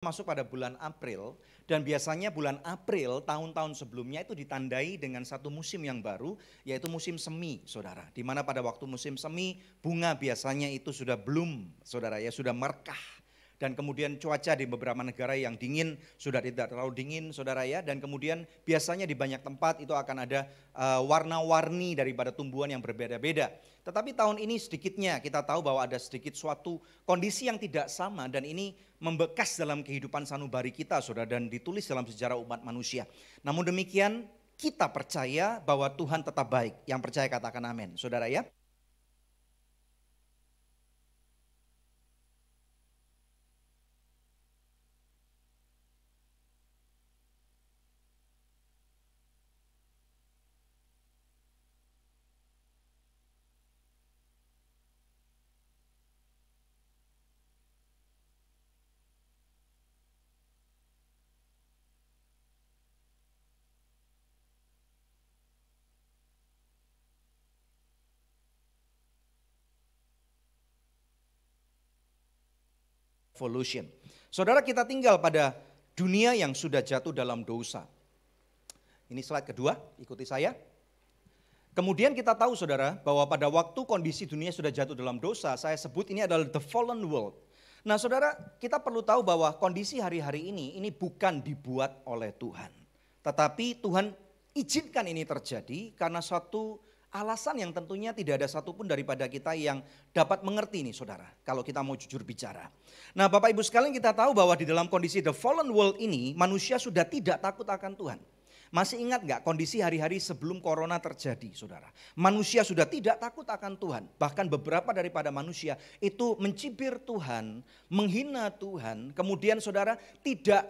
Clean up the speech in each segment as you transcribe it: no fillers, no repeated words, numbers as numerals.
Masuk pada bulan April, dan biasanya bulan April tahun-tahun sebelumnya itu ditandai dengan satu musim yang baru, yaitu musim semi, saudara. Di mana pada waktu musim semi, bunga biasanya itu sudah bloom, saudara ya, sudah merekah. Dan kemudian cuaca di beberapa negara yang dingin sudah tidak terlalu dingin, saudara ya. Dan kemudian biasanya di banyak tempat itu akan ada warna-warni daripada tumbuhan yang berbeda-beda. Tetapi tahun ini sedikitnya kita tahu bahwa ada sedikit suatu kondisi yang tidak sama, dan ini membekas dalam kehidupan sanubari kita, saudara, dan ditulis dalam sejarah umat manusia. Namun demikian kita percaya bahwa Tuhan tetap baik. Yang percaya katakan amin, saudara ya. Evolution. Saudara, kita tinggal pada dunia yang sudah jatuh dalam dosa. Ini slide kedua, ikuti saya. Kemudian kita tahu, saudara, bahwa pada waktu kondisi dunia sudah jatuh dalam dosa, saya sebut ini adalah the fallen world. Nah, saudara, kita perlu tahu bahwa kondisi hari-hari ini bukan dibuat oleh Tuhan. Tetapi Tuhan izinkan ini terjadi karena suatu alasan yang tentunya tidak ada satupun daripada kita yang dapat mengerti nih, saudara, kalau kita mau jujur bicara. Nah, Bapak Ibu sekalian, kita tahu bahwa di dalam kondisi the fallen world ini manusia sudah tidak takut akan Tuhan. Masih ingat gak kondisi hari-hari sebelum corona terjadi, saudara? Manusia sudah tidak takut akan Tuhan. Bahkan beberapa daripada manusia itu mencibir Tuhan, menghina Tuhan. Kemudian saudara tidak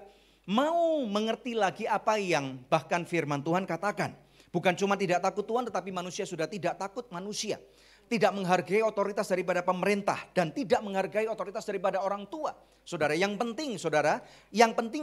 mau mengerti lagi apa yang bahkan firman Tuhan katakan. Bukan cuma tidak takut Tuhan, tetapi manusia sudah tidak takut manusia. Tidak menghargai otoritas daripada pemerintah dan tidak menghargai otoritas daripada orang tua. Saudara, yang penting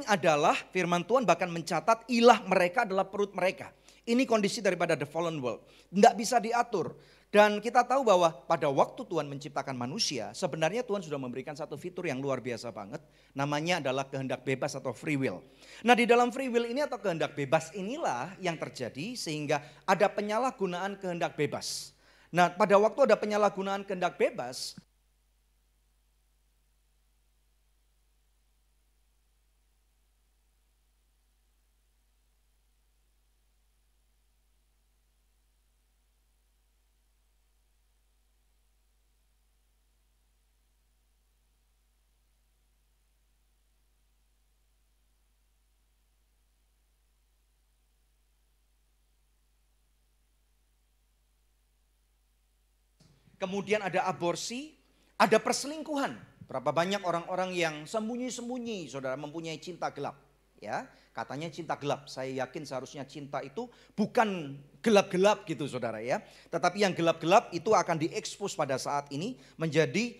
adalah firman Tuhan bahkan mencatat ilah mereka adalah perut mereka. Ini kondisi daripada the fallen world. Tidak bisa diatur. Dan kita tahu bahwa pada waktu Tuhan menciptakan manusia, sebenarnya Tuhan sudah memberikan satu fitur yang luar biasa banget. Namanya adalah kehendak bebas atau free will. Nah, di dalam free will ini atau kehendak bebas inilah yang terjadi sehingga ada penyalahgunaan kehendak bebas. Nah, pada waktu ada penyalahgunaan kehendak bebas, kemudian ada aborsi, ada perselingkuhan. Berapa banyak orang-orang yang sembunyi-sembunyi, saudara, mempunyai cinta gelap. Ya, katanya cinta gelap. Saya yakin seharusnya cinta itu bukan gelap-gelap gitu, saudara ya. Tetapi yang gelap-gelap itu akan diekspos pada saat ini menjadi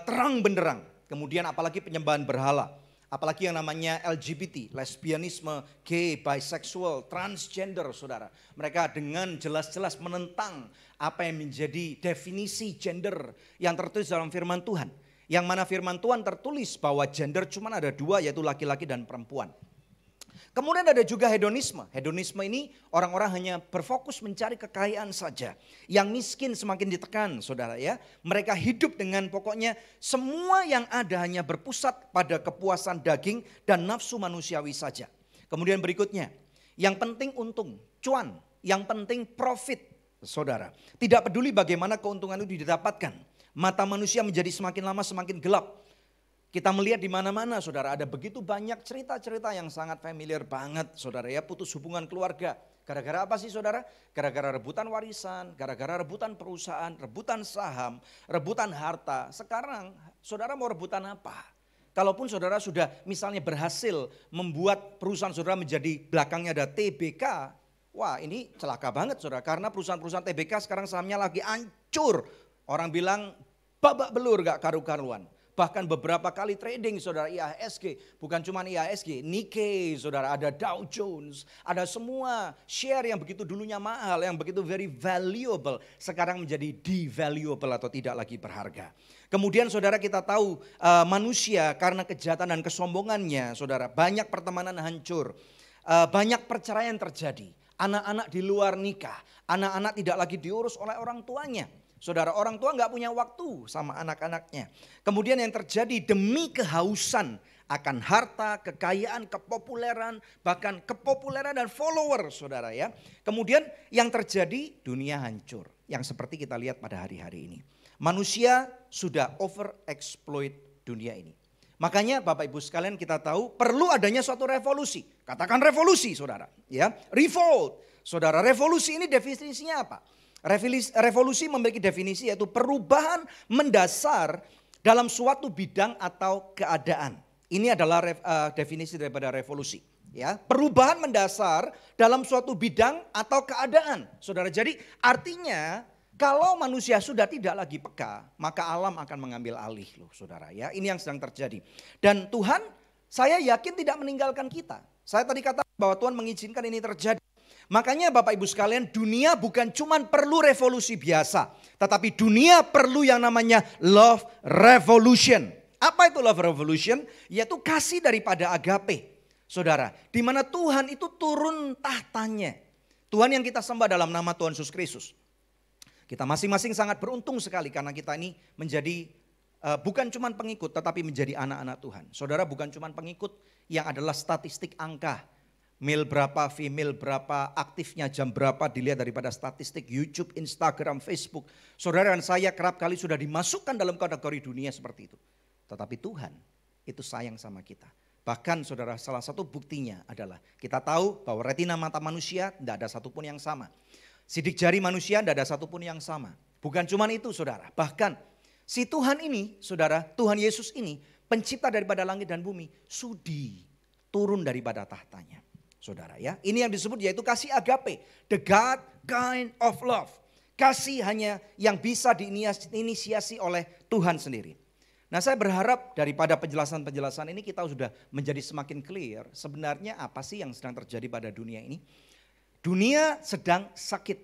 terang benderang. Kemudian apalagi penyembahan berhala. Apalagi yang namanya LGBT, lesbianisme, gay, bisexual, transgender, saudara. Mereka dengan jelas-jelas menentang apa yang menjadi definisi gender yang tertulis dalam firman Tuhan. Yang mana firman Tuhan tertulis bahwa gender cuma ada dua, yaitu laki-laki dan perempuan. Kemudian ada juga hedonisme. Hedonisme ini orang-orang hanya berfokus mencari kekayaan saja. Yang miskin semakin ditekan, saudara ya. Mereka hidup dengan pokoknya semua yang ada hanya berpusat pada kepuasan daging dan nafsu manusiawi saja. Kemudian berikutnya, yang penting untung, cuan, yang penting profit, saudara. Tidak peduli bagaimana keuntungan itu didapatkan. Mata manusia menjadi semakin lama semakin gelap. Kita melihat di mana-mana, saudara, ada begitu banyak cerita-cerita yang sangat familiar banget, saudara ya, putus hubungan keluarga. Gara-gara apa sih, saudara? Gara-gara rebutan warisan, gara-gara rebutan perusahaan, rebutan saham, rebutan harta. Sekarang saudara mau rebutan apa? Kalaupun saudara sudah misalnya berhasil membuat perusahaan saudara menjadi belakangnya ada TBK, wah ini celaka banget, saudara, karena perusahaan-perusahaan TBK sekarang sahamnya lagi hancur. Orang bilang babak belur gak karu-karuan. bahkan beberapa kali trading saudara IHSG. Bukan cuma IHSG, Nikkei saudara, ada Dow Jones, ada semua share yang begitu dulunya mahal, yang begitu very valuable, sekarang menjadi devaluable atau tidak lagi berharga. Kemudian saudara kita tahu manusia karena kejahatan dan kesombongannya saudara, banyak pertemanan hancur, banyak perceraian terjadi. Anak-anak di luar nikah, anak-anak tidak lagi diurus oleh orang tuanya. Saudara, orang tua nggak punya waktu sama anak-anaknya. Kemudian yang terjadi demi kehausan akan harta, kekayaan, kepopuleran, bahkan kepopuleran dan follower saudara ya. Kemudian yang terjadi dunia hancur. Yang seperti kita lihat pada hari-hari ini. Manusia sudah overexploit dunia ini. Makanya Bapak Ibu sekalian kita tahu perlu adanya suatu revolusi. Katakan revolusi saudara. Ya, revolt. Saudara, revolusi ini definisinya apa? Revolusi memiliki definisi yaitu perubahan mendasar dalam suatu bidang atau keadaan. Ini adalah definisi daripada revolusi. Ya, perubahan mendasar dalam suatu bidang atau keadaan. Saudara, jadi artinya kalau manusia sudah tidak lagi peka, maka alam akan mengambil alih loh saudara ya. Ini yang sedang terjadi. Dan Tuhan saya yakin tidak meninggalkan kita. Saya tadi katakan bahwa Tuhan mengizinkan ini terjadi. Makanya Bapak Ibu sekalian, dunia bukan cuma perlu revolusi biasa, tetapi dunia perlu yang namanya love revolution. Apa itu love revolution? Yaitu kasih daripada agape. Saudara, di mana Tuhan itu turun tahtanya. Tuhan yang kita sembah dalam nama Tuhan Yesus Kristus. Kita masing-masing sangat beruntung sekali karena kita ini menjadi bukan cuma pengikut tetapi menjadi anak-anak Tuhan. Saudara, bukan cuma pengikut yang adalah statistik angka. Male berapa, female berapa, aktifnya jam berapa dilihat daripada statistik YouTube, Instagram, Facebook. Saudara dan saya kerap kali sudah dimasukkan dalam kategori dunia seperti itu. Tetapi Tuhan itu sayang sama kita. Bahkan saudara, salah satu buktinya adalah kita tahu bahwa retina mata manusia tidak ada satupun yang sama. Sidik jari manusia tidak ada satupun yang sama. Bukan cuma itu saudara, bahkan si Tuhan ini saudara, Tuhan Yesus ini pencipta daripada langit dan bumi sudi turun daripada tahtanya. Saudara ya, ini yang disebut yaitu kasih agape, the God kind of love. Kasih hanya yang bisa diinisiasi oleh Tuhan sendiri. Nah, saya berharap daripada penjelasan-penjelasan ini kita sudah menjadi semakin clear sebenarnya apa sih yang sedang terjadi pada dunia ini. Dunia sedang sakit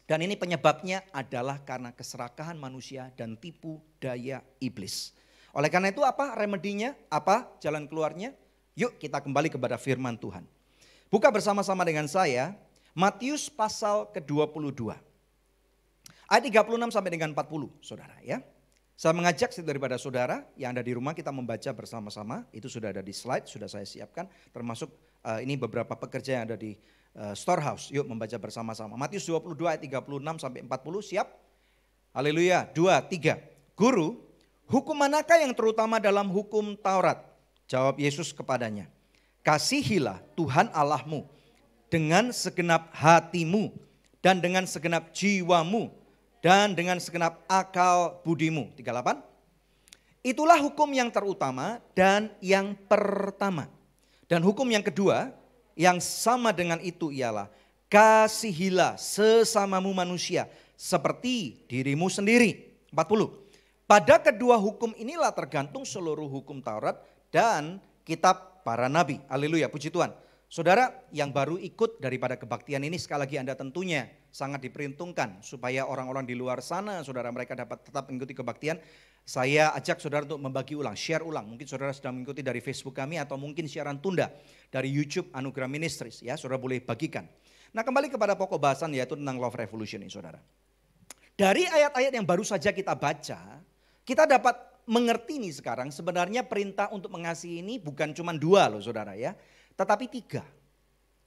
dan ini penyebabnya adalah karena keserakahan manusia dan tipu daya iblis. Oleh karena itu apa remedinya, apa jalan keluarnya? Yuk kita kembali kepada firman Tuhan. Buka bersama-sama dengan saya Matius pasal ke-22. Ayat 36 sampai dengan 40 saudara ya. Saya mengajak daripada saudara yang ada di rumah kita membaca bersama-sama. Itu sudah ada di slide, sudah saya siapkan. Termasuk ini beberapa pekerja yang ada di storehouse. Yuk membaca bersama-sama. Matius 22 ayat 36 sampai 40 siap? Haleluya. 2, 3. Guru, hukum manakah yang terutama dalam hukum Taurat? Jawab Yesus kepadanya. Kasihilah Tuhan Allahmu dengan segenap hatimu dan dengan segenap jiwamu dan dengan segenap akal budimu. 38. Itulah hukum yang terutama dan yang pertama. Dan hukum yang kedua yang sama dengan itu ialah kasihilah sesamamu manusia seperti dirimu sendiri. 40. Pada kedua hukum inilah tergantung seluruh hukum Taurat dan kitab para nabi. Haleluya, puji Tuhan. Saudara yang baru ikut daripada kebaktian ini sekali lagi Anda tentunya sangat diperhitungkan supaya orang-orang di luar sana saudara mereka dapat tetap mengikuti kebaktian. Saya ajak saudara untuk membagi ulang, share ulang. Mungkin saudara sedang mengikuti dari Facebook kami atau mungkin siaran tunda dari YouTube Anugerah Ministries ya, saudara boleh bagikan. Nah, kembali kepada pokok bahasan yaitu tentang love revolution ini saudara. Dari ayat-ayat yang baru saja kita baca, kita dapat mengerti nih sekarang sebenarnya perintah untuk mengasihi ini bukan cuma 2 loh saudara ya. Tetapi 3.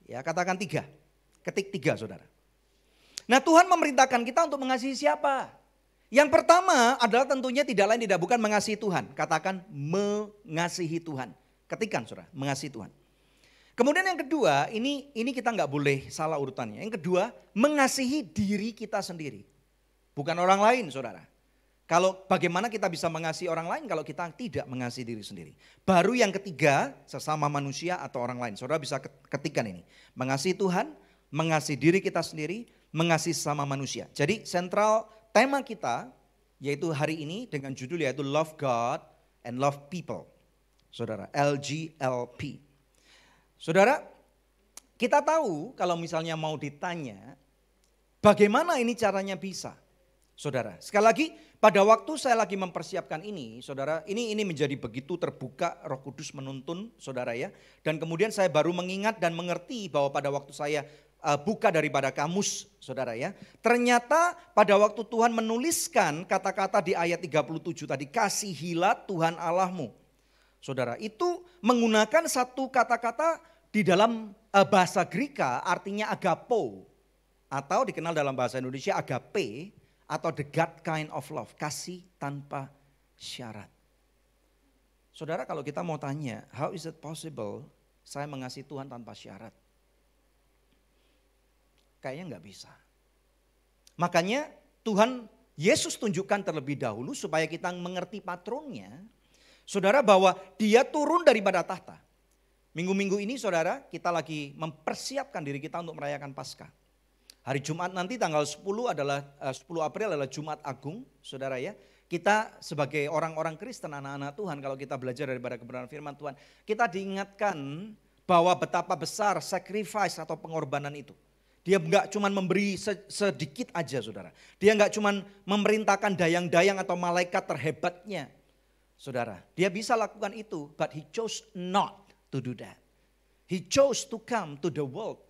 Ya katakan 3. Ketik 3 saudara. Nah Tuhan memerintahkan kita untuk mengasihi siapa? Yang pertama adalah tentunya tidak lain tidak bukan mengasihi Tuhan. Katakan mengasihi Tuhan. Ketikan saudara, mengasihi Tuhan. Kemudian yang kedua ini kita nggak boleh salah urutannya. Yang kedua mengasihi diri kita sendiri. Bukan orang lain saudara. Kalau bagaimana kita bisa mengasihi orang lain kalau kita tidak mengasihi diri sendiri. Baru yang ketiga sesama manusia atau orang lain. Saudara bisa ketikkan ini. Mengasihi Tuhan, mengasihi diri kita sendiri, mengasihi sesama manusia. Jadi sentral tema kita yaitu hari ini dengan judul yaitu Love God and love people. Saudara, LGLP. Saudara, kita tahu kalau misalnya mau ditanya, bagaimana ini caranya bisa? Saudara, sekali lagi pada waktu saya lagi mempersiapkan ini, saudara, ini menjadi begitu terbuka, Roh Kudus menuntun, saudara ya. Dan kemudian saya baru mengingat dan mengerti bahwa pada waktu saya buka daripada kamus, saudara ya. Ternyata pada waktu Tuhan menuliskan kata-kata di ayat 37 tadi, kasihilah Tuhan Allahmu. Saudara, itu menggunakan satu kata-kata di dalam bahasa Greka artinya agapo. Atau dikenal dalam bahasa Indonesia agape. Atau the God kind of love, kasih tanpa syarat. Saudara, kalau kita mau tanya, how is it possible saya mengasihi Tuhan tanpa syarat? Kayaknya nggak bisa. Makanya Tuhan Yesus tunjukkan terlebih dahulu supaya kita mengerti patronnya. Saudara, bahwa dia turun daripada tahta. Minggu-minggu ini saudara, kita lagi mempersiapkan diri kita untuk merayakan Paskah. Hari Jumat nanti tanggal 10 April adalah Jumat Agung, saudara ya. Kita sebagai orang-orang Kristen, anak-anak Tuhan, kalau kita belajar daripada kebenaran firman Tuhan, kita diingatkan bahwa betapa besar sacrifice atau pengorbanan itu. Dia enggak cuma memberi sedikit aja, saudara. Dia enggak cuma memerintahkan dayang-dayang atau malaikat terhebatnya, saudara. Dia bisa lakukan itu, but he chose not to do that. He chose to come to the world.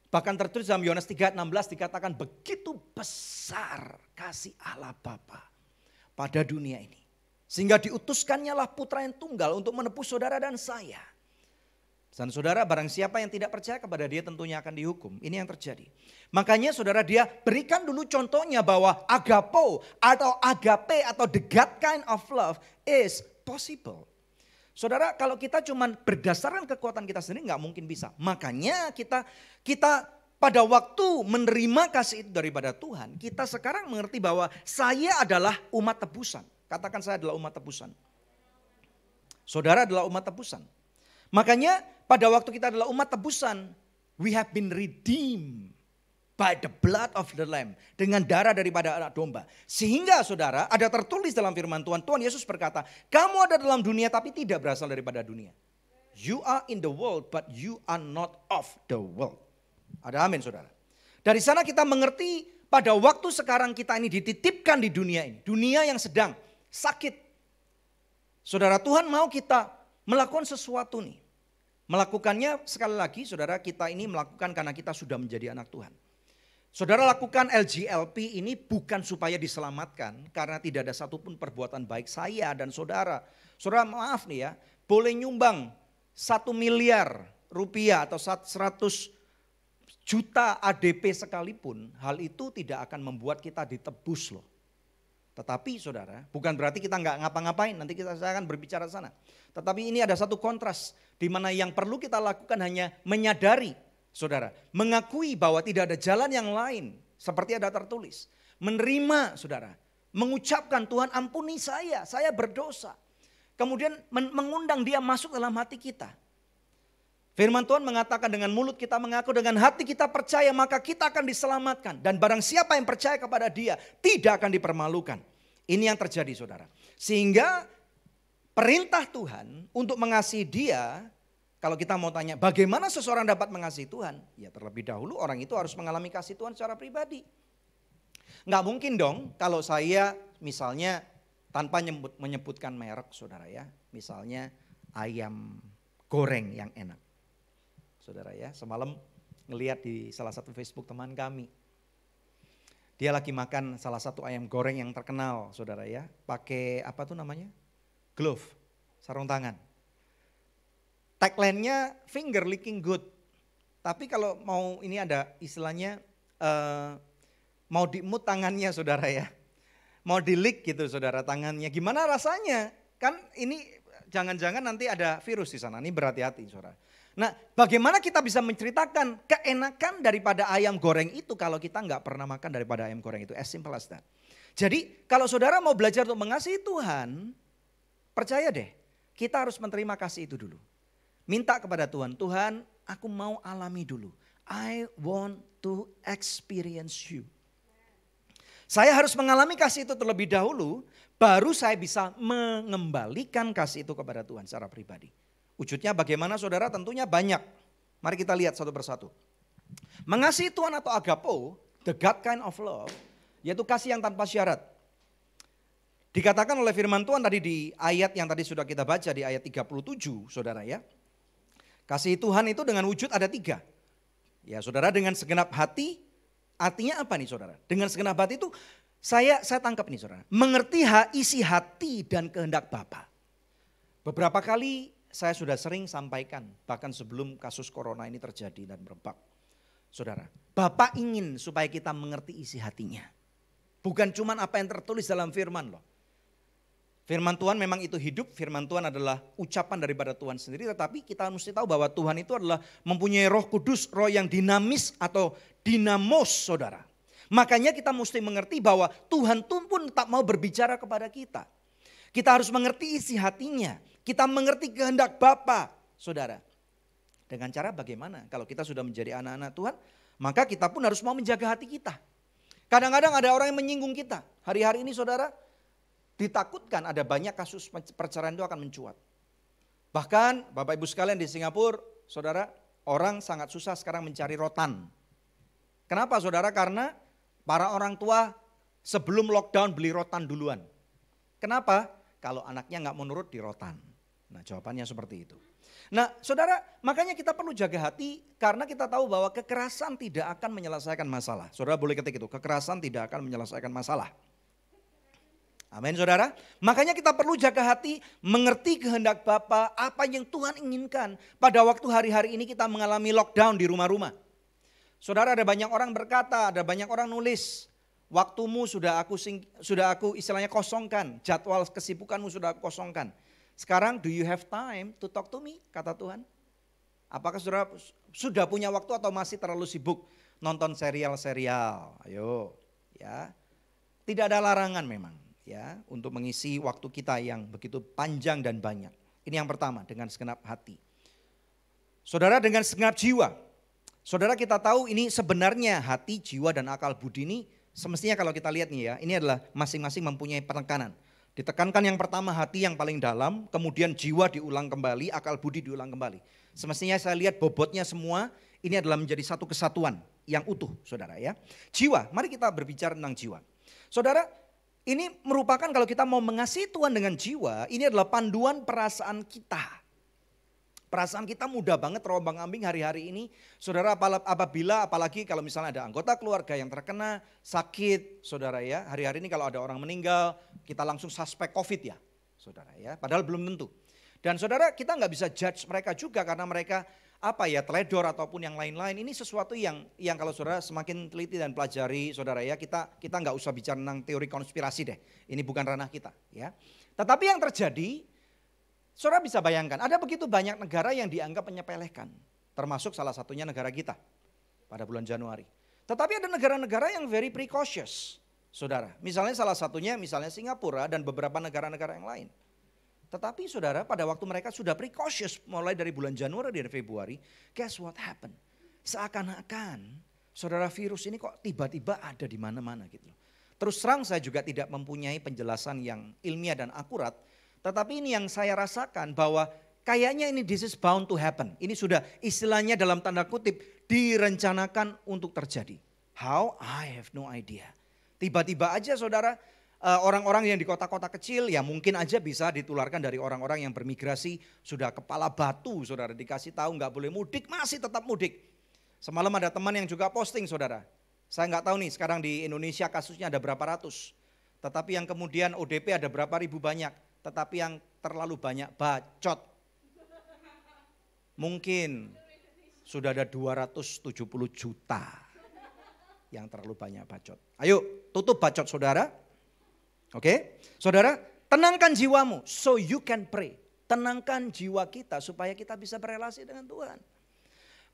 Bahkan tertulis dalam Yohanes 3:16 dikatakan begitu besar kasih Allah Bapa pada dunia ini. Sehingga diutuskannya lah putra yang tunggal untuk menebus saudara dan saya. Dan saudara, barang siapa yang tidak percaya kepada dia tentunya akan dihukum. Ini yang terjadi. Makanya saudara, dia berikan dulu contohnya bahwa agapo atau agape atau the God kind of love is possible. Saudara, kalau kita cuma berdasarkan kekuatan kita sendiri nggak mungkin bisa. Makanya kita pada waktu menerima kasih itu daripada Tuhan, kita sekarang mengerti bahwa saya adalah umat tebusan. Katakan, saya adalah umat tebusan. Saudara adalah umat tebusan. Makanya pada waktu kita adalah umat tebusan, we have been redeemed by the blood of the Lamb. Dengan darah daripada anak domba. Sehingga saudara, ada tertulis dalam firman Tuhan, Tuhan Yesus berkata, kamu ada dalam dunia tapi tidak berasal daripada dunia. You are in the world but you are not of the world. Ada amin saudara. Dari sana kita mengerti pada waktu sekarang kita ini dititipkan di dunia ini. Dunia yang sedang sakit. Saudara, Tuhan mau kita melakukan sesuatu nih. Melakukannya sekali lagi saudara, kita ini melakukan karena kita sudah menjadi anak Tuhan. Saudara, lakukan LGLP ini bukan supaya diselamatkan karena tidak ada satupun perbuatan baik saya dan saudara. Saudara, maaf nih ya, boleh nyumbang 1 miliar rupiah atau 100 juta ADP sekalipun, hal itu tidak akan membuat kita ditebus loh. Tetapi saudara, bukan berarti kita nggak ngapa-ngapain, nanti saya akan berbicara sana. Tetapi ini ada satu kontras di mana yang perlu kita lakukan hanya menyadari, saudara, mengakui bahwa tidak ada jalan yang lain seperti ada tertulis. Menerima, saudara, mengucapkan Tuhan ampuni saya berdosa. Kemudian mengundang dia masuk dalam hati kita. Firman Tuhan mengatakan dengan mulut kita mengaku, dengan hati kita percaya, maka kita akan diselamatkan. Dan barang siapa yang percaya kepada dia tidak akan dipermalukan. Ini yang terjadi saudara. Sehingga perintah Tuhan untuk mengasihi dia, kalau kita mau tanya bagaimana seseorang dapat mengasihi Tuhan? Ya terlebih dahulu orang itu harus mengalami kasih Tuhan secara pribadi. Nggak mungkin dong kalau saya misalnya tanpa menyebutkan merek saudara ya. Misalnya ayam goreng yang enak. Saudara ya, semalam ngelihat di salah satu Facebook teman kami. Dia lagi makan salah satu ayam goreng yang terkenal saudara ya. Pakai apa tuh namanya? Glove, sarung tangan. Tagline-nya finger licking good. Tapi kalau mau ini ada istilahnya mau dimut tangannya saudara ya. Mau di-lick gitu saudara tangannya. Gimana rasanya? Kan ini jangan-jangan nanti ada virus di sana. Ini berhati-hati saudara. Nah, bagaimana kita bisa menceritakan keenakan daripada ayam goreng itu kalau kita nggak pernah makan daripada ayam goreng itu? As simple as that. Jadi kalau saudara mau belajar untuk mengasihi Tuhan, percaya deh, kita harus menerima kasih itu dulu. Minta kepada Tuhan, Tuhan aku mau alami dulu. I want to experience you. Saya harus mengalami kasih itu terlebih dahulu, baru saya bisa mengembalikan kasih itu kepada Tuhan secara pribadi. Wujudnya bagaimana saudara? Tentunya banyak. Mari kita lihat satu persatu. Mengasihi Tuhan atau agapo, the God kind of love, yaitu kasih yang tanpa syarat. Dikatakan oleh firman Tuhan tadi di ayat yang tadi sudah kita baca di ayat 37 saudara ya. Kasih Tuhan itu dengan wujud ada 3. Ya saudara, dengan segenap hati, artinya apa nih saudara? Dengan segenap hati itu saya tangkap nih saudara. Mengerti isi hati dan kehendak Bapa. Beberapa kali saya sudah sering sampaikan, bahkan sebelum kasus corona ini terjadi dan merebak. Saudara, Bapa ingin supaya kita mengerti isi hatinya. Bukan cuma apa yang tertulis dalam firman loh. Firman Tuhan memang itu hidup, firman Tuhan adalah ucapan daripada Tuhan sendiri. Tetapi kita mesti tahu bahwa Tuhan itu adalah mempunyai roh kudus, roh yang dinamis atau dinamos saudara. Makanya kita mesti mengerti bahwa Tuhan pun tak mau berbicara kepada kita. Kita harus mengerti isi hatinya. Kita mengerti kehendak Bapa, saudara. Dengan cara bagaimana? Kalau kita sudah menjadi anak-anak Tuhan, maka kita pun harus mau menjaga hati kita. Kadang-kadang ada orang yang menyinggung kita. Hari-hari ini saudara, ditakutkan ada banyak kasus perceraian itu akan mencuat. Bahkan Bapak Ibu sekalian di Singapura, saudara, orang sangat susah sekarang mencari rotan. Kenapa saudara? Karena para orang tua sebelum lockdown beli rotan duluan. Kenapa? Kalau anaknya nggak mau nurut di rotan. Nah jawabannya seperti itu. Nah saudara, makanya kita perlu jaga hati karena kita tahu bahwa kekerasan tidak akan menyelesaikan masalah. Saudara boleh ketik itu, kekerasan tidak akan menyelesaikan masalah. Amin saudara. Makanya kita perlu jaga hati, mengerti kehendak Bapa, apa yang Tuhan inginkan. Pada waktu hari-hari ini kita mengalami lockdown di rumah-rumah. Saudara, ada banyak orang berkata, ada banyak orang nulis, waktumu sudah aku istilahnya kosongkan, jadwal kesibukanmu sudah aku kosongkan. Sekarang do you have time to talk to me, kata Tuhan. Apakah saudara sudah punya waktu atau masih terlalu sibuk nonton serial-serial? Ayo ya. Tidak ada larangan memang ya untuk mengisi waktu kita yang begitu panjang dan banyak. Ini yang pertama, dengan segenap hati. Saudara, dengan segenap jiwa. Saudara, kita tahu ini sebenarnya hati, jiwa dan akal budi ini semestinya kalau kita lihat nih ya, ini adalah masing-masing mempunyai penekanan. Ditekankan yang pertama hati yang paling dalam, kemudian jiwa diulang kembali, akal budi diulang kembali. Semestinya saya lihat bobotnya semua ini adalah menjadi satu kesatuan yang utuh saudara ya. Jiwa, mari kita berbicara tentang jiwa. Saudara, ini merupakan kalau kita mau mengasihi Tuhan dengan jiwa, ini adalah panduan perasaan kita. Perasaan kita mudah banget terombang-ambing hari-hari ini. Saudara, apabila apalagi kalau misalnya ada anggota keluarga yang terkena sakit, saudara ya. Hari-hari ini kalau ada orang meninggal, kita langsung suspek COVID ya, saudara ya. Padahal belum tentu. Dan saudara, kita nggak bisa judge mereka juga karena mereka teledor ataupun yang lain-lain. Ini sesuatu yang kalau saudara semakin teliti dan pelajari, saudara ya, kita nggak usah bicara tentang teori konspirasi deh. Ini bukan ranah kita ya. Tetapi yang terjadi, saudara bisa bayangkan, ada begitu banyak negara yang dianggap menyepelekan. Termasuk salah satunya negara kita pada bulan Januari. Tetapi ada negara-negara yang very precautious, saudara. Misalnya salah satunya misalnya Singapura dan beberapa negara-negara yang lain. Tetapi saudara, pada waktu mereka sudah precautious mulai dari bulan Januari dan Februari, guess what happened? Seakan-akan saudara virus ini kok tiba-tiba ada di mana-mana gitu. Terus terang saya juga tidak mempunyai penjelasan yang ilmiah dan akurat. Tetapi ini yang saya rasakan bahwa kayaknya ini this is bound to happen. Ini sudah istilahnya dalam tanda kutip direncanakan untuk terjadi. How? I have no idea. Tiba-tiba aja saudara, orang-orang yang di kota-kota kecil ya mungkin aja bisa ditularkan dari orang-orang yang bermigrasi. Sudah kepala batu saudara, dikasih tahu nggak boleh mudik, masih tetap mudik. Semalam ada teman yang juga posting saudara. Saya nggak tahu nih sekarang di Indonesia kasusnya ada berapa ratus. Tetapi yang kemudian ODP ada berapa ribu banyak. Tetapi yang terlalu banyak bacot. Mungkin sudah ada 270 juta yang terlalu banyak bacot. Ayo tutup bacot saudara. Oke, saudara tenangkan jiwamu so you can pray. Tenangkan jiwa kita supaya kita bisa berelasi dengan Tuhan.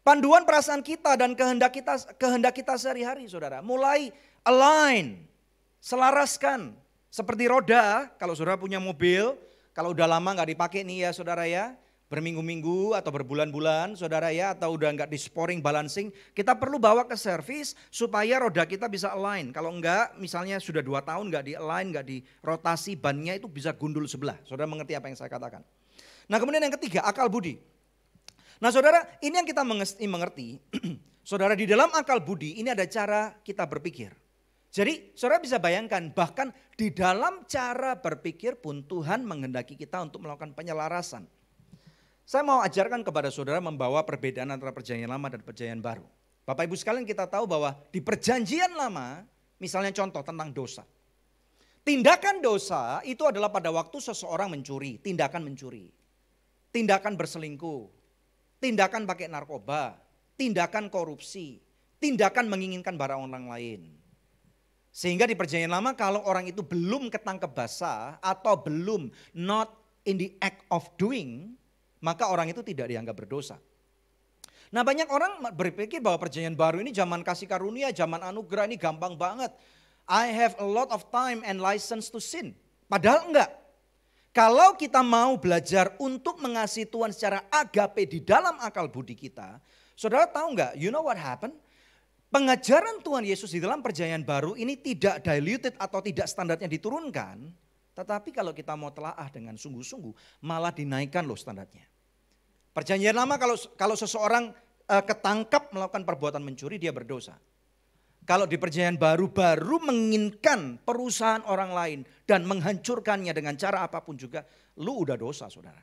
Panduan perasaan kita dan kehendak kita sehari-hari saudara. Mulai align, selaraskan. Seperti roda, kalau saudara punya mobil, kalau udah lama nggak dipakai nih ya saudara ya. berminggu-minggu atau berbulan-bulan saudara ya, atau udah nggak di sporing balancing, kita perlu bawa ke servis supaya roda kita bisa align. Kalau enggak misalnya sudah 2 tahun nggak di align, nggak di rotasi, bannya itu bisa gundul sebelah. Saudara mengerti apa yang saya katakan. Nah kemudian yang ketiga, akal budi. Nah saudara, ini yang kita mengerti. Saudara, di dalam akal budi ini ada cara kita berpikir. Jadi saudara bisa bayangkan, bahkan di dalam cara berpikir pun Tuhan menghendaki kita untuk melakukan penyelarasan. Saya mau ajarkan kepada saudara membawa perbedaan antara perjanjian lama dan perjanjian baru. Bapak ibu sekalian, kita tahu bahwa di perjanjian lama, misalnya contoh tentang dosa. Tindakan dosa itu adalah pada waktu seseorang mencuri, tindakan mencuri. Tindakan berselingkuh, tindakan pakai narkoba, tindakan korupsi, tindakan menginginkan barang orang lain. Sehingga di perjanjian lama kalau orang itu belum ketangkep basah atau belum not in the act of doing, maka orang itu tidak dianggap berdosa. Nah banyak orang berpikir bahwa perjanjian baru ini zaman kasih karunia, zaman anugerah, ini gampang banget. I have a lot of time and license to sin. Padahal enggak. Kalau kita mau belajar untuk mengasihi Tuhan secara agape di dalam akal budi kita, saudara tahu enggak, you know what happened? Pengajaran Tuhan Yesus di dalam perjanjian baru ini tidak diluted atau tidak standarnya diturunkan. Tetapi kalau kita mau telaah dengan sungguh-sungguh, malah dinaikkan loh standarnya. Perjanjian lama kalau seseorang ketangkap melakukan perbuatan mencuri, dia berdosa. Kalau di perjanjian baru menginginkan perusahaan orang lain dan menghancurkannya dengan cara apapun juga, lu udah dosa saudara.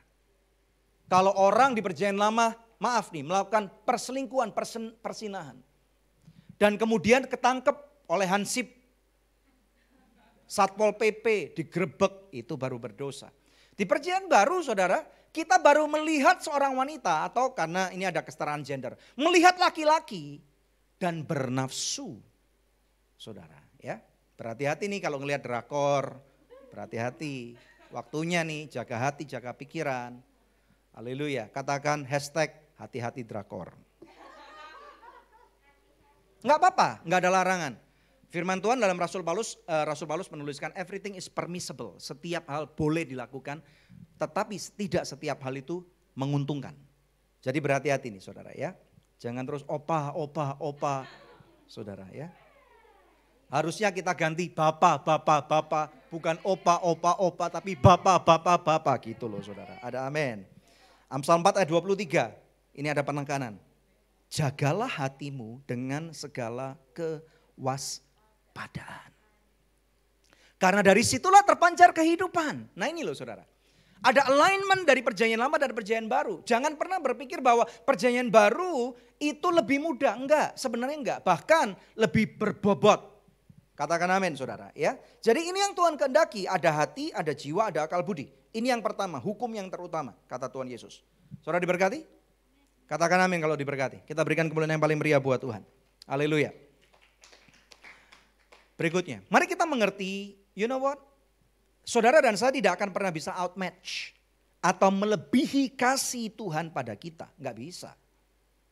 Kalau orang di perjanjian lama, maaf nih, melakukan perselingkuhan, persinahan. Dan kemudian ketangkep oleh Hansip, Satpol PP, digerebek, itu baru berdosa. Di perjanjian baru saudara, kita baru melihat seorang wanita atau karena ini ada kesetaraan gender. Melihat laki-laki dan bernafsu. Saudara ya, berhati-hati nih kalau ngelihat drakor. Berhati-hati, waktunya nih jaga hati, jaga pikiran. Haleluya, katakan hashtag hati-hati drakor. Enggak apa-apa, enggak ada larangan. Firman Tuhan dalam Rasul Paulus menuliskan everything is permissible. Setiap hal boleh dilakukan, tetapi tidak setiap hal itu menguntungkan. Jadi berhati-hati nih saudara ya. Jangan terus opa, saudara ya. Harusnya kita ganti bapak, bukan opa, tapi bapak gitu loh saudara. Ada amin. Amsal 4 ayat 23, ini ada penekanan. Jagalah hatimu dengan segala kewaspadaan. Karena dari situlah terpancar kehidupan. Nah ini loh saudara. Ada alignment dari perjanjian lama dan perjanjian baru. Jangan pernah berpikir bahwa perjanjian baru itu lebih mudah. Enggak, sebenarnya enggak. Bahkan lebih berbobot. Katakan amin saudara ya. Jadi ini yang Tuhan kehendaki. Ada hati, ada jiwa, ada akal budi. Ini yang pertama, hukum yang terutama. Kata Tuhan Yesus. Saudara diberkati? Katakan amin kalau diberkati. Kita berikan kemuliaan yang paling meriah buat Tuhan. Haleluya. Berikutnya, mari kita mengerti, you know what? Saudara dan saya tidak akan pernah bisa outmatch atau melebihi kasih Tuhan pada kita. Enggak bisa.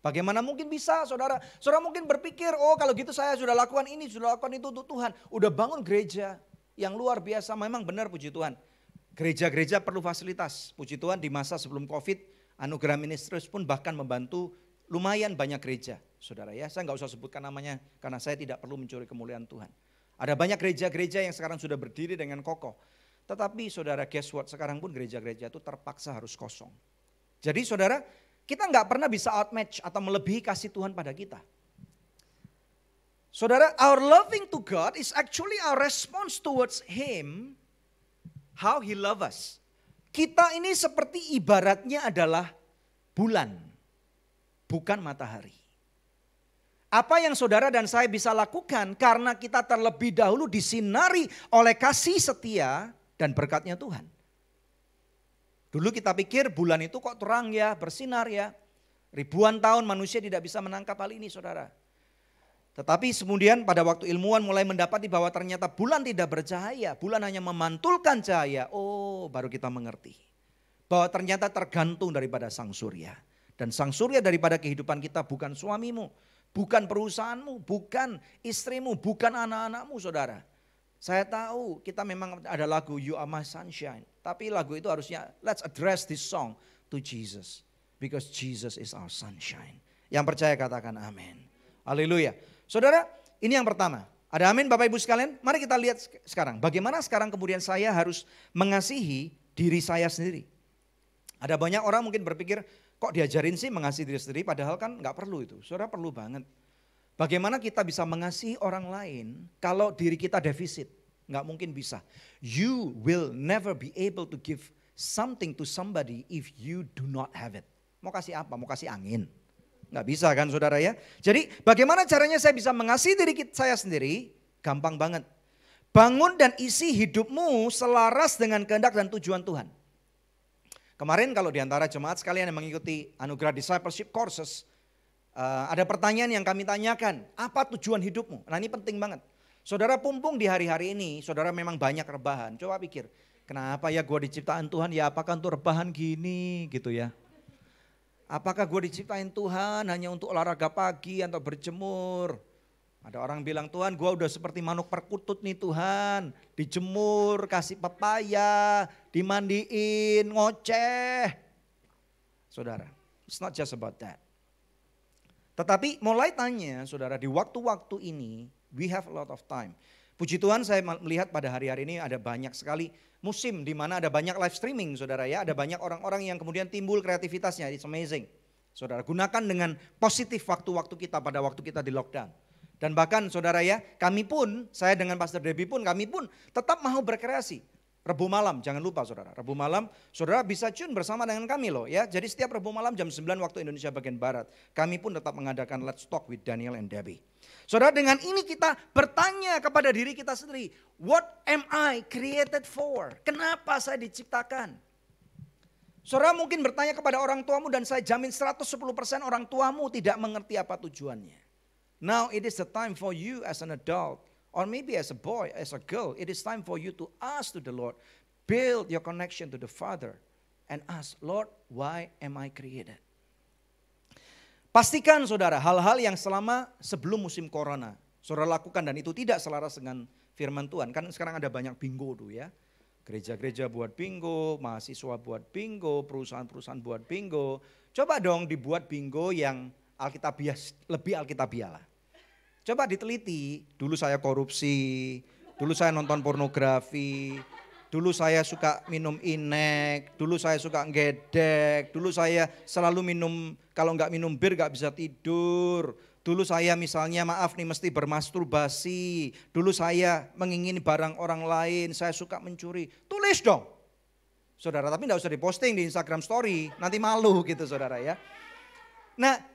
Bagaimana mungkin bisa saudara? Saudara mungkin berpikir, oh kalau gitu saya sudah lakukan ini, sudah lakukan itu untuk Tuhan. Udah bangun gereja yang luar biasa, memang benar puji Tuhan. Gereja-gereja perlu fasilitas. Puji Tuhan di masa sebelum COVID, Anugerah Ministries pun bahkan membantu lumayan banyak gereja. Saudara ya, saya nggak usah sebutkan namanya karena saya tidak perlu mencuri kemuliaan Tuhan. Ada banyak gereja-gereja yang sekarang sudah berdiri dengan kokoh. Tetapi saudara guess what, sekarang pun gereja-gereja itu terpaksa harus kosong. Jadi saudara, kita nggak pernah bisa outmatch atau melebihi kasih Tuhan pada kita. Saudara, our loving to God is actually our response towards Him, how He love us. Kita ini seperti ibaratnya adalah bulan, bukan matahari. Apa yang saudara dan saya bisa lakukan karena kita terlebih dahulu disinari oleh kasih setia dan berkatnya Tuhan. Dulu kita pikir bulan itu kok terang ya, bersinar ya. Ribuan tahun manusia tidak bisa menangkap hal ini saudara. Tetapi kemudian pada waktu ilmuwan mulai mendapati bahwa ternyata bulan tidak bercahaya. Bulan hanya memantulkan cahaya. Oh baru kita mengerti. Bahwa ternyata tergantung daripada sang surya. Dan sang surya daripada kehidupan kita bukan suamimu. Bukan perusahaanmu, bukan istrimu, bukan anak-anakmu saudara. Saya tahu kita memang ada lagu You Are My Sunshine. Tapi lagu itu harusnya let's address this song to Jesus. Because Jesus is our sunshine. Yang percaya katakan amin. Haleluya. Saudara, ini yang pertama. Ada amin Bapak Ibu sekalian? Mari kita lihat sekarang. Bagaimana sekarang kemudian saya harus mengasihi diri saya sendiri. Ada banyak orang mungkin berpikir, kok diajarin sih mengasihi diri sendiri, padahal kan nggak perlu itu. Saudara perlu banget. Bagaimana kita bisa mengasihi orang lain kalau diri kita defisit? Nggak mungkin bisa. You will never be able to give something to somebody if you do not have it. Mau kasih apa? Mau kasih angin? Nggak bisa kan saudara ya. Jadi bagaimana caranya saya bisa mengasihi diri saya sendiri? Gampang banget. Bangun dan isi hidupmu selaras dengan kehendak dan tujuan Tuhan. Kemarin kalau diantara jemaat sekalian yang mengikuti anugerah discipleship courses, ada pertanyaan yang kami tanyakan, apa tujuan hidupmu? Nah ini penting banget. Saudara pumpung di hari-hari ini, saudara memang banyak rebahan. Coba pikir, kenapa ya gue diciptain Tuhan, ya apakah untuk rebahan gini gitu ya. Apakah gue diciptain Tuhan hanya untuk olahraga pagi atau berjemur. Ada orang bilang, Tuhan gue udah seperti manuk perkutut nih Tuhan. Dijemur, kasih pepaya, dimandiin, ngoceh. Saudara, it's not just about that. Tetapi mulai tanya saudara, di waktu-waktu ini we have a lot of time. Puji Tuhan saya melihat pada hari-hari ini ada banyak sekali musim di mana ada banyak live streaming saudara ya. Ada banyak orang-orang yang kemudian timbul kreativitasnya, it's amazing. Saudara gunakan dengan positif waktu-waktu kita pada waktu kita di lockdown. Dan bahkan saudara ya, kami pun, saya dengan Pastor Debbie pun, kami pun tetap mau berkreasi. Rebu malam, jangan lupa saudara. Rebu malam, saudara bisa tune bersama dengan kami loh ya. Jadi setiap Rebu malam jam 9 waktu Indonesia bagian Barat. Kami pun tetap mengadakan Let's Talk with Daniel and Debbie. Saudara dengan ini kita bertanya kepada diri kita sendiri. What am I created for? Kenapa saya diciptakan? Saudara mungkin bertanya kepada orang tuamu dan saya jamin 110% orang tuamu tidak mengerti apa tujuannya. Now it is the time for you as an adult. Or maybe as a boy, as a girl, it is time for you to ask to the Lord, build your connection to the Father and ask, Lord, why am I created? Pastikan saudara, hal-hal yang sebelum musim corona, saudara lakukan dan itu tidak selaras dengan firman Tuhan. Kan sekarang ada banyak bingo tuh ya. Gereja-gereja buat bingo, mahasiswa buat bingo, perusahaan-perusahaan buat bingo. Coba dong dibuat bingo yang alkitabiah, lebih alkitabiah lah. Coba diteliti, dulu saya korupsi, dulu saya nonton pornografi, dulu saya suka minum inek, dulu saya suka ngedek, dulu saya selalu minum, kalau nggak minum bir nggak bisa tidur. Dulu saya misalnya maaf nih mesti bermasturbasi, dulu saya mengingini barang orang lain, saya suka mencuri. Tulis dong, saudara, tapi nggak usah diposting di Instagram story, nanti malu gitu saudara ya. Nah,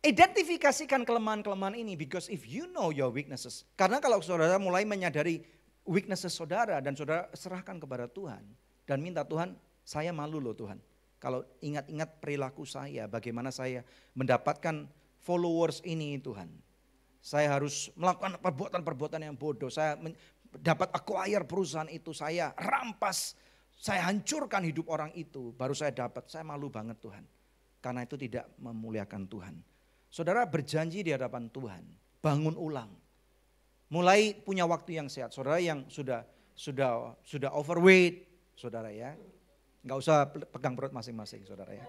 identifikasikan kelemahan-kelemahan ini because if you know your weaknesses. Karena kalau saudara mulai menyadari weaknesses saudara dan saudara serahkan kepada Tuhan. Dan minta Tuhan, saya malu loh Tuhan. Kalau ingat-ingat perilaku saya, bagaimana saya mendapatkan followers ini Tuhan. Saya harus melakukan perbuatan-perbuatan yang bodoh. Saya dapat acquire perusahaan itu, saya rampas. Saya hancurkan hidup orang itu, baru saya dapat. Saya malu banget Tuhan. Karena itu tidak memuliakan Tuhan. Saudara berjanji di hadapan Tuhan, bangun ulang. Mulai punya waktu yang sehat. Saudara yang sudah overweight, saudara ya. Enggak usah pegang perut masing-masing, saudara ya.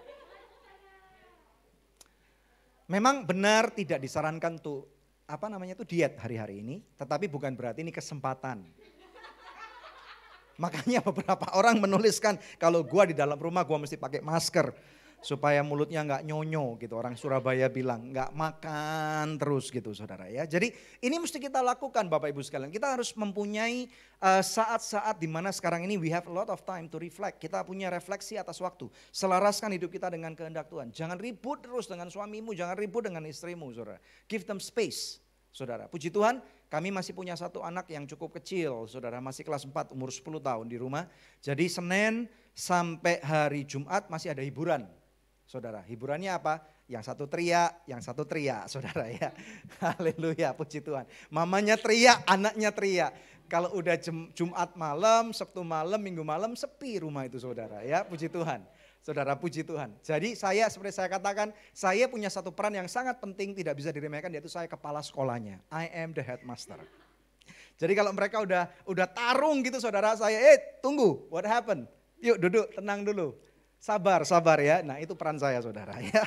Memang benar tidak disarankan tuh diet hari-hari ini, tetapi bukan berarti ini kesempatan. Makanya beberapa orang menuliskan kalau gua di dalam rumah gua mesti pakai masker. Supaya mulutnya nggak nyonyo gitu, orang Surabaya bilang nggak makan terus gitu saudara ya. Jadi ini mesti kita lakukan Bapak Ibu sekalian. Kita harus mempunyai saat-saat di mana sekarang ini we have a lot of time to reflect. Kita punya refleksi atas waktu. Selaraskan hidup kita dengan kehendak Tuhan. Jangan ribut terus dengan suamimu, jangan ribut dengan istrimu saudara. Give them space saudara. Puji Tuhan kami masih punya satu anak yang cukup kecil saudara. Masih kelas 4 umur 10 tahun di rumah. Jadi Senin sampai hari Jumat masih ada hiburan. Saudara, hiburannya apa? Yang satu teriak, saudara ya. Haleluya, puji Tuhan. Mamanya teriak, anaknya teriak. Kalau udah Jumat malam, Sabtu malam, Minggu malam, sepi rumah itu saudara ya, puji Tuhan. Saudara, puji Tuhan. Jadi seperti saya katakan, saya punya satu peran yang sangat penting, tidak bisa diremehkan, yaitu saya kepala sekolahnya. I am the headmaster. Jadi kalau mereka udah tarung gitu saudara, saya, tunggu, what happened? Yuk duduk, tenang dulu. Sabar ya. Nah itu peran saya saudara ya.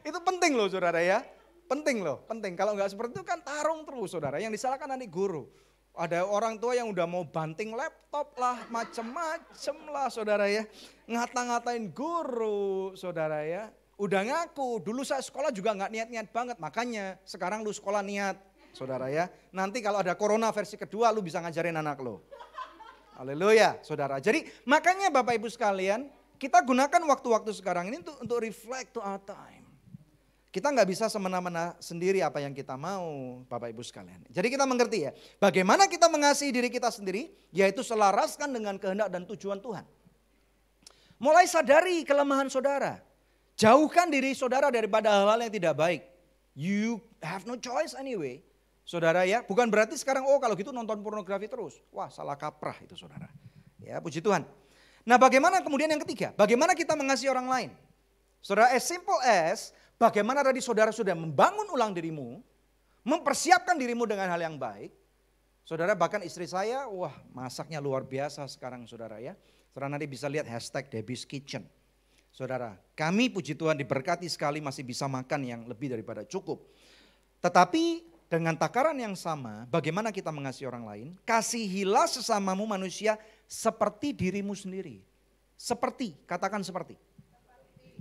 Itu penting loh saudara ya. Penting loh, penting. Kalau nggak seperti itu kan tarung terus saudara. Yang disalahkan adik guru. Ada orang tua yang udah mau banting laptop lah, macem-macem lah saudara ya. Ngata-ngatain guru saudara ya. Udah ngaku, dulu saya sekolah juga nggak niat-niat banget. Makanya sekarang lu sekolah niat saudara ya. Nanti kalau ada corona versi kedua lu bisa ngajarin anak lu. Haleluya saudara. Jadi makanya Bapak Ibu sekalian, kita gunakan waktu-waktu sekarang ini untuk reflect to our time. Kita nggak bisa semena-mena sendiri apa yang kita mau Bapak Ibu sekalian. Jadi kita mengerti ya, bagaimana kita mengasihi diri kita sendiri, yaitu selaraskan dengan kehendak dan tujuan Tuhan. Mulai sadari kelemahan saudara. Jauhkan diri saudara daripada hal-hal yang tidak baik. You have no choice anyway. Saudara ya, bukan berarti sekarang kalau gitu nonton pornografi terus. Wah salah kaprah itu saudara. Ya puji Tuhan. Nah bagaimana kemudian yang ketiga, bagaimana kita mengasihi orang lain? Saudara, as simple as bagaimana tadi saudara sudah membangun ulang dirimu, mempersiapkan dirimu dengan hal yang baik. Saudara bahkan istri saya, wah masaknya luar biasa sekarang saudara ya. Saudara nanti bisa lihat hashtag Debbie's Kitchen. Saudara, kami puji Tuhan diberkati sekali masih bisa makan yang lebih daripada cukup. Tetapi dengan takaran yang sama, bagaimana kita mengasihi orang lain? Kasihilah sesamamu manusia seperti dirimu sendiri. Seperti, katakan seperti.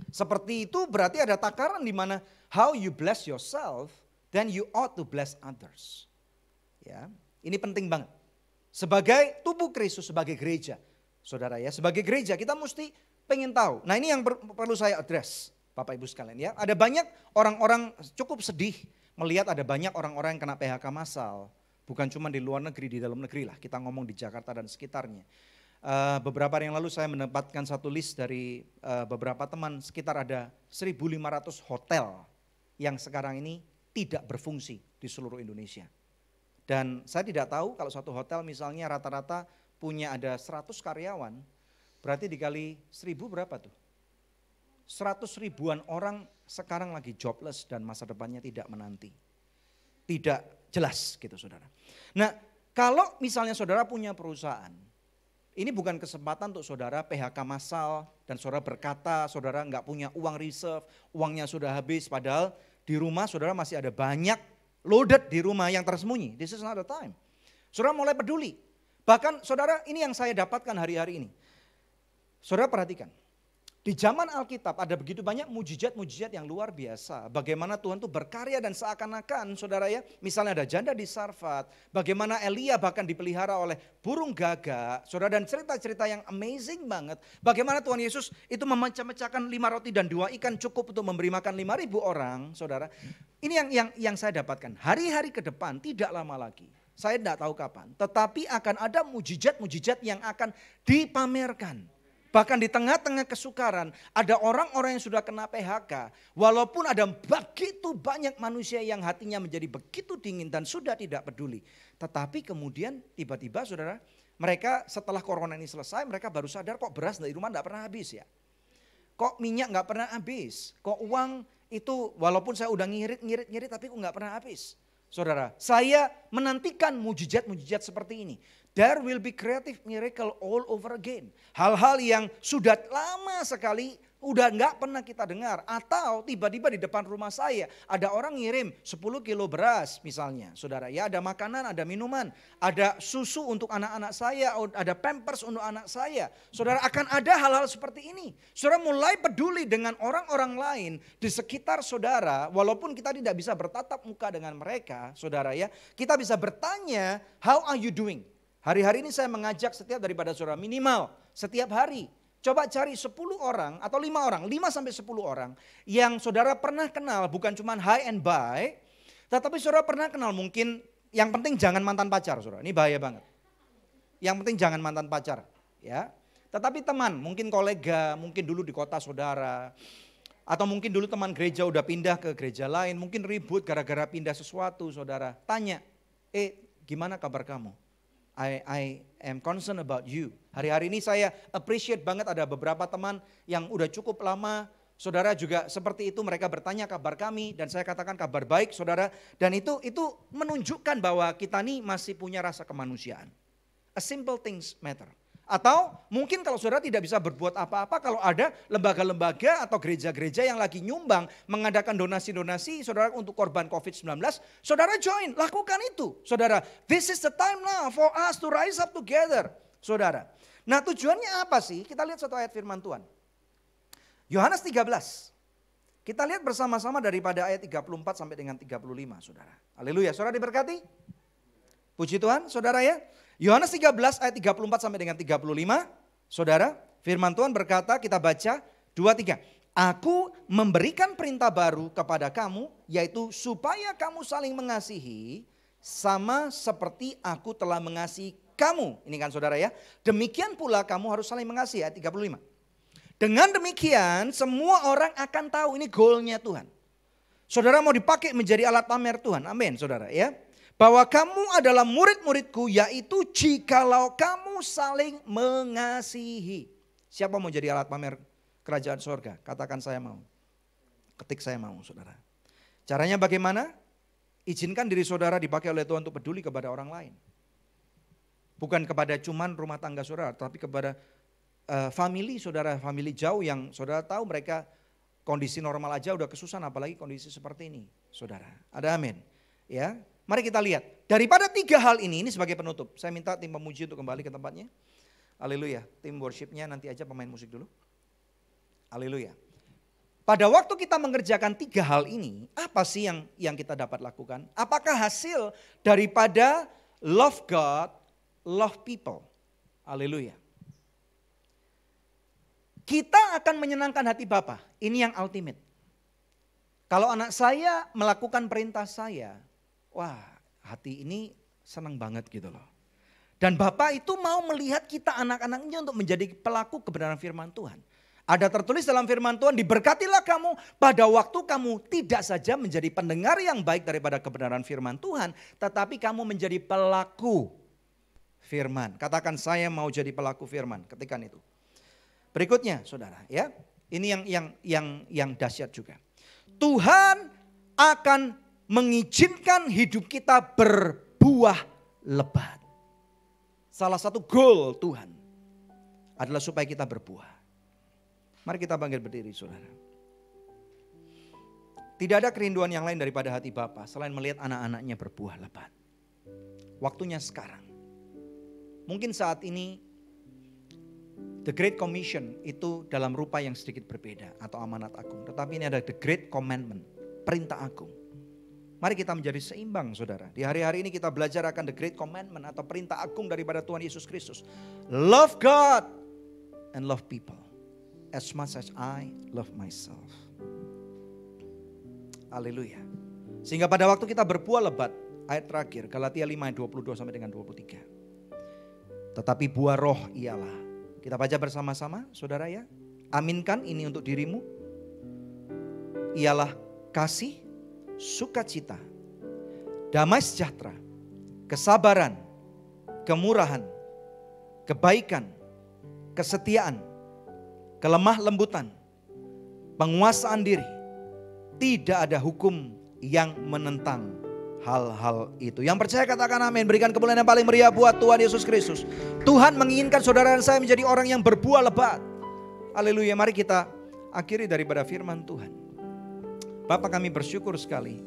Seperti itu berarti ada takaran di mana how you bless yourself, then you ought to bless others. Ya, ini penting banget. Sebagai tubuh Kristus, sebagai gereja, saudara ya, sebagai gereja kita mesti pengen tahu. Nah ini yang perlu saya address, Bapak Ibu sekalian ya. Ada banyak orang-orang cukup sedih melihat ada banyak orang-orang yang kena PHK massal. Bukan cuma di luar negeri, di dalam negeri lah. Kita ngomong di Jakarta dan sekitarnya. Beberapa hari yang lalu saya mendapatkan satu list dari beberapa teman, sekitar ada 1.500 hotel yang sekarang ini tidak berfungsi di seluruh Indonesia. Dan saya tidak tahu kalau satu hotel misalnya rata-rata punya ada 100 karyawan, berarti dikali 1.000 berapa tuh? 100 ribuan orang sekarang lagi jobless dan masa depannya tidak menanti. Tidak jelas gitu saudara. Nah kalau misalnya saudara punya perusahaan, ini bukan kesempatan untuk saudara PHK massal dan saudara berkata saudara nggak punya uang reserve, uangnya sudah habis padahal di rumah saudara masih ada banyak loaded di rumah yang tersembunyi. This is not the time. Saudara mulai peduli. Bahkan saudara ini yang saya dapatkan hari-hari ini. Saudara perhatikan. Di zaman Alkitab ada begitu banyak mujizat-mujizat yang luar biasa. Bagaimana Tuhan tuh berkarya dan seakan-akan saudara ya. Misalnya ada janda di Sarfat. Bagaimana Elia bahkan dipelihara oleh burung gagak. Saudara dan cerita-cerita yang amazing banget. Bagaimana Tuhan Yesus itu memecah-mecahkan 5 roti dan 2 ikan cukup untuk memberi makan 5.000 orang. Saudara ini yang saya dapatkan. Hari-hari ke depan tidak lama lagi. Saya tidak tahu kapan. Tetapi akan ada mujizat-mujizat yang akan dipamerkan. Bahkan di tengah-tengah kesukaran ada orang-orang yang sudah kena PHK. Walaupun ada begitu banyak manusia yang hatinya menjadi begitu dingin dan sudah tidak peduli. Tetapi kemudian tiba-tiba saudara mereka setelah corona ini selesai mereka baru sadar kok beras dari rumah tidak pernah habis ya. Kok minyak nggak pernah habis. Kok uang itu walaupun saya udah ngirit tapi kok nggak pernah habis. Saudara, saya menantikan mujizat-mujizat seperti ini. There will be creative miracle all over again. Hal-hal yang sudah lama sekali udah nggak pernah kita dengar. Atau tiba-tiba di depan rumah saya ada orang ngirim 10 kilo beras misalnya. Saudara ya ada makanan, ada minuman. Ada susu untuk anak-anak saya, ada pampers untuk anak saya. Saudara akan ada hal-hal seperti ini. Saudara mulai peduli dengan orang-orang lain di sekitar saudara. Walaupun kita tidak bisa bertatap muka dengan mereka saudara ya. Kita bisa bertanya how are you doing? Hari-hari ini saya mengajak setiap daripada saudara minimal setiap hari. Coba cari 10 orang atau 5 orang, 5 sampai 10 orang yang saudara pernah kenal bukan cuma high and by. Tetapi saudara pernah kenal mungkin yang penting jangan mantan pacar saudara, ini bahaya banget. Yang penting jangan mantan pacar ya. Tetapi teman, mungkin kolega, mungkin dulu di kota saudara. Atau mungkin dulu teman gereja udah pindah ke gereja lain, mungkin ribut gara-gara pindah sesuatu saudara. Tanya, gimana kabar kamu? I am concerned about you. Hari-hari ini saya appreciate banget ada beberapa teman yang udah cukup lama. Saudara juga seperti itu mereka bertanya kabar kami dan saya katakan kabar baik saudara. Dan itu menunjukkan bahwa kita nih masih punya rasa kemanusiaan. A simple things matter. Atau mungkin kalau saudara tidak bisa berbuat apa-apa, kalau ada lembaga-lembaga atau gereja-gereja yang lagi nyumbang, mengadakan donasi-donasi saudara untuk korban COVID-19, saudara join, lakukan itu. Saudara, this is the time now for us to rise up together. Saudara, nah tujuannya apa sih? Kita lihat satu ayat firman Tuhan. Yohanes 13. Kita lihat bersama-sama daripada ayat 34 sampai dengan 35 saudara. Haleluya, saudara diberkati? Puji Tuhan saudara ya. Yohanes 13 ayat 34 sampai dengan 35. Saudara, firman Tuhan berkata, kita baca 2-3. Aku memberikan perintah baru kepada kamu, yaitu supaya kamu saling mengasihi sama seperti aku telah mengasihi kamu. Ini kan saudara ya. Demikian pula kamu harus saling mengasihi, ayat 35. Dengan demikian semua orang akan tahu, ini goalnya Tuhan. Saudara mau dipakai menjadi alat pamer Tuhan, amin saudara ya. Bahwa kamu adalah murid-muridku, yaitu jikalau kamu saling mengasihi. Siapa mau jadi alat pamer kerajaan sorga? Katakan saya mau. Ketik saya mau saudara. Caranya bagaimana? Izinkan diri saudara dipakai oleh Tuhan untuk peduli kepada orang lain. Bukan kepada cuman rumah tangga saudara, tapi kepada family saudara, family jauh yang saudara tahu mereka kondisi normal aja udah kesusahan, apalagi kondisi seperti ini saudara. Ada amin ya. Mari kita lihat, daripada 3 hal ini sebagai penutup. Saya minta tim pemuji untuk kembali ke tempatnya. Haleluya, tim worshipnya nanti aja pemain musik dulu. Haleluya. Pada waktu kita mengerjakan 3 hal ini, apa sih yang kita dapat lakukan? Apakah hasil daripada love God, love people? Haleluya. Kita akan menyenangkan hati Bapa, ini yang ultimate. Kalau anak saya melakukan perintah saya, wah, hati ini senang banget gitu loh. Dan Bapak itu mau melihat kita anak-anaknya untuk menjadi pelaku kebenaran firman Tuhan. Ada tertulis dalam firman Tuhan, diberkatilah kamu pada waktu kamu tidak saja menjadi pendengar yang baik daripada kebenaran firman Tuhan, tetapi kamu menjadi pelaku firman. Katakan saya mau jadi pelaku firman, ketikan itu. Berikutnya saudara ya, ini yang dahsyat juga. Tuhan akan mengizinkan hidup kita berbuah lebat. Salah satu goal Tuhan adalah supaya kita berbuah. Mari kita bangkit berdiri saudara. Tidak ada kerinduan yang lain daripada hati Bapa selain melihat anak-anaknya berbuah lebat. Waktunya sekarang. Mungkin saat ini The Great Commission itu dalam rupa yang sedikit berbeda atau amanat agung. Tetapi ini ada The Great Commandment, perintah agung. Mari kita menjadi seimbang saudara. Di hari-hari ini kita belajar akan The Great Commandment atau perintah agung daripada Tuhan Yesus Kristus. Love God and love people as much as I love myself. Haleluya. Sehingga pada waktu kita berbuah lebat, ayat terakhir Galatia 5 ayat 22 sampai dengan 23. Tetapi buah roh ialah, kita baca bersama-sama saudara ya. Aminkan ini untuk dirimu. Ialah kasih, sukacita, damai sejahtera, kesabaran, kemurahan, kebaikan, kesetiaan, kelemah lembutan, penguasaan diri. Tidak ada hukum yang menentang hal-hal itu. Yang percaya katakan amin. Berikan kemuliaan yang paling meriah buat Tuhan Yesus Kristus. Tuhan menginginkan saudara dan saya menjadi orang yang berbuah lebat. Haleluya. Mari kita akhiri daripada firman Tuhan. Bapa, kami bersyukur sekali